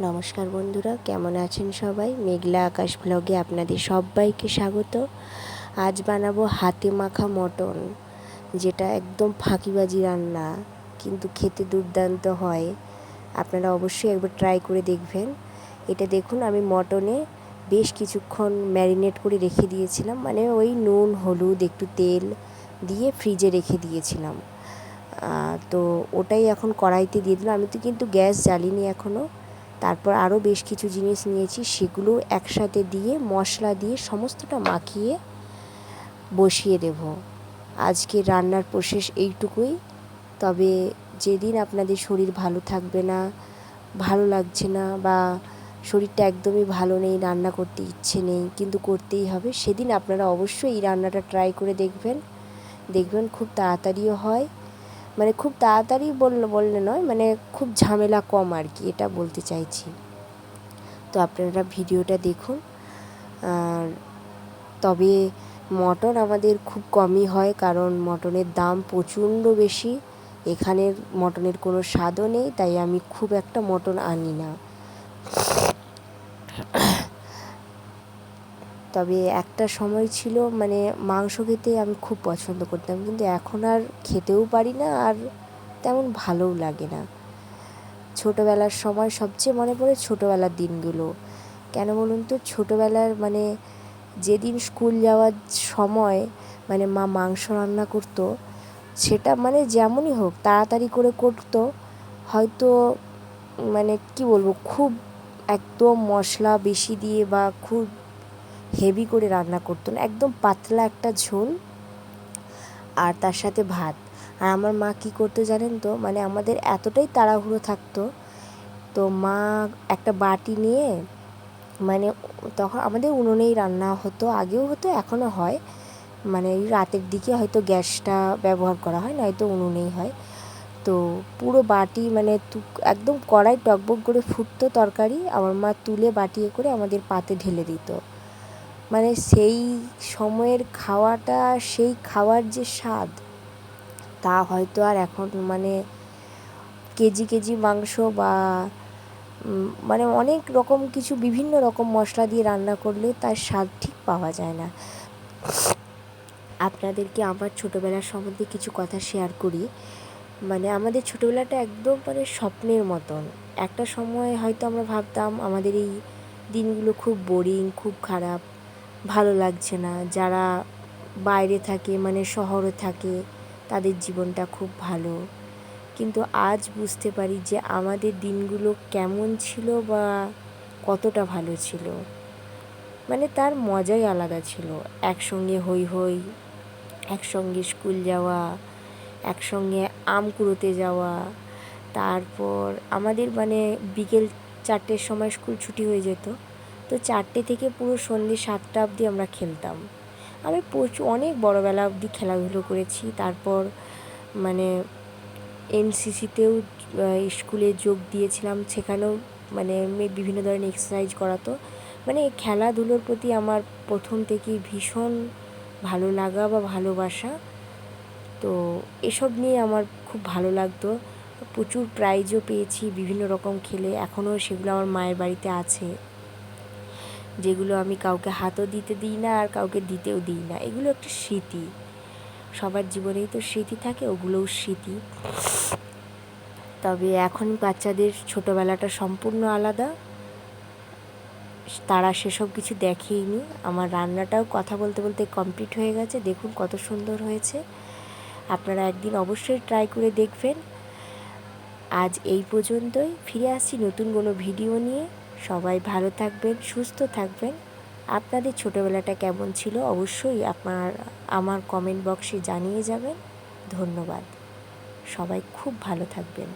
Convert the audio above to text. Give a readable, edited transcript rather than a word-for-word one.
নমস্কার বন্ধুরা, কেমন আছেন সবাই? মেঘলা আকাশ ব্লগে আপনাদের সবাইকে স্বাগত। আজ বানাবো হাতে মাখা মটন, যেটা একদম ফাঁকিবাজি রান্না, কিন্তু খেতে দুর্দান্ত হয়। আপনারা অবশ্যই একবার ট্রাই করে দেখবেন। এটা দেখুন, আমি মটনে বেশ কিছুক্ষণ ম্যারিনেট করে রেখে দিয়েছিলাম, মানে ওই নুন হলুদ একটু তেল দিয়ে ফ্রিজে রেখে দিয়েছিলাম। তো ওটাই এখন কড়াইতে দিয়ে দিলাম। আমি তো কিন্তু গ্যাস জ্বালিনি এখনও। তারপর আরও বেশ কিছু জিনিস নিয়েছি, সেগুলো একসাথে দিয়ে মশলা দিয়ে সমস্তটা মাখিয়ে বসিয়ে দেব। আজকে রান্নার প্রসেস এইটুকুই। তবে যেদিন আপনাদের শরীর ভালো থাকবে না, ভালো লাগছে না, বা শরীরটা একদমই ভালো নেই, রান্না করতে ইচ্ছে নেই কিন্তু করতেই হবে, সেদিন আপনারা অবশ্যই এই রান্নাটা ট্রাই করে দেখবেন খুব তাড়াতাড়িও হয়। মানে খুব তাড়াতাড়ি বললে নয়, মানে খুব ঝামেলা কম আর কি, এটা বলতে চাইছি। তো আপনারা ভিডিওটা দেখুন। তবে মটন আমাদের খুব কমই হয়, কারণ মটনের দাম প্রচণ্ড বেশি। এখানের মটনের কোনো স্বাদও নেই, তাই আমি খুব একটা মটন আনি না। তবে একটা সময় ছিল, মানে মাংস খেতে আমি খুব পছন্দ করতাম, কিন্তু এখন আর খেতেও পারি না, আর তেমন ভালোও লাগে না। ছোটোবেলার সময় সবচেয়ে মনে পড়ে ছোটোবেলার দিনগুলো। কেন বলুন তো? ছোটোবেলার মানে যেদিন স্কুল যাওয়ার সময় মানে মা মাংস রান্না করতো, সেটা মানে যেমনই হোক তাড়াতাড়ি করে করতো। হয়তো মানে কি বলবো, খুব একদম মশলা বেশি দিয়ে বা খুব হেভি করে রান্না করতো না, একদম পাতলা একটা ঝোল আর তার সাথে ভাত। আর আমার মা কী করতো জানেন তো? মানে আমাদের এতটাই তাড়াহুড়ো থাকতো, তো মা একটা বাটি নিয়ে, মানে তখন আমাদের উনুনেই রান্না হতো, আগেও হতো এখনও হয়, মানে রাতের দিকে হয়তো গ্যাসটা ব্যবহার করা হয়, নয়তো উনুনেই হয়। তো পুরো বাটি মানে একদম কড়াই টকবক করে ফুটতো তরকারি, আমার মা তুলে বাটিয়ে করে আমাদের পাতে ঢেলে দিত। মানে সেই সময়ের খাওয়াটা, সেই খাওয়ার যে স্বাদ, তা হয়তো আর এখন মানে কেজি কেজি মাংস বা মানে অনেক রকম কিছু বিভিন্ন রকম মশলা দিয়ে রান্না করলে তার স্বাদ ঠিক পাওয়া যায় না। আপনাদেরকে আমার ছোটোবেলার সম্বন্ধে কিছু কথা শেয়ার করি। মানে আমাদের ছোটোবেলাটা একদম মানে স্বপ্নের মতন। একটা সময় হয়তো আমরা ভাবতাম আমাদের এই দিনগুলো খুব বোরিং, খুব খারাপ, ভালো লাগছে না। যারা বাইরে থাকে, মানে শহরে থাকে, তাদের জীবনটা খুব ভালো। কিন্তু আজ বুঝতে পারি যে আমাদের দিনগুলো কেমন ছিল বা কতটা ভালো ছিল। মানে তার মজাই আলাদা ছিল। একসঙ্গে হই হই, একসঙ্গে স্কুল যাওয়া, একসঙ্গে আম কুড়োতে যাওয়া। তারপর আমাদের মানে বিকেল 4টের সময় স্কুল ছুটি হয়ে যেত, তো 4টে থেকে পুরো সন্ধ্যে 7টা অবধি আমরা খেলতাম। আমি অনেক বড়োবেলা অবধি খেলাধুলো করেছি। তারপর মানে এনসিসিতেও স্কুলে যোগ দিয়েছিলাম, সেখানেও মানে বিভিন্ন ধরনের এক্সারসাইজ করাতো। মানে খেলাধুলোর প্রতি আমার প্রথম থেকেই ভীষণ ভালো লাগা বা ভালোবাসা। তো এসব নিয়ে আমার খুব ভালো লাগতো। প্রচুর প্রাইজও পেয়েছি বিভিন্ন রকম খেলে, এখনও সেগুলো আমার মায়ের বাড়িতে আছে, যেগুলো আমি কাউকে হাতও দিতে দিই না আর কাউকে দিতেও দিই না। এগুলো একটা স্মৃতি, সবার জীবনেই তো স্মৃতি থাকে, ওগুলোও স্মৃতি। তবে এখন বাচ্চাদের ছোটোবেলাটা সম্পূর্ণ আলাদা, তারা সেসব কিছু দেখেইনি। আমার রান্নাটাও কথা বলতে বলতে কমপ্লিট হয়ে গেছে, দেখুন কত সুন্দর হয়েছে। আপনারা একদিন অবশ্যই ট্রাই করে দেখবেন। আজ এই পর্যন্তই, ফিরে আসছি নতুন কোনো ভিডিও নিয়ে। সবাই ভালো থাকবেন, সুস্থ থাকবেন। আপনাদের ছোটোবেলাটা কেমন ছিল অবশ্যই আমার কমেন্ট বক্সে জানিয়ে যাবেন। ধন্যবাদ। সবাই খুব ভালো থাকবেন।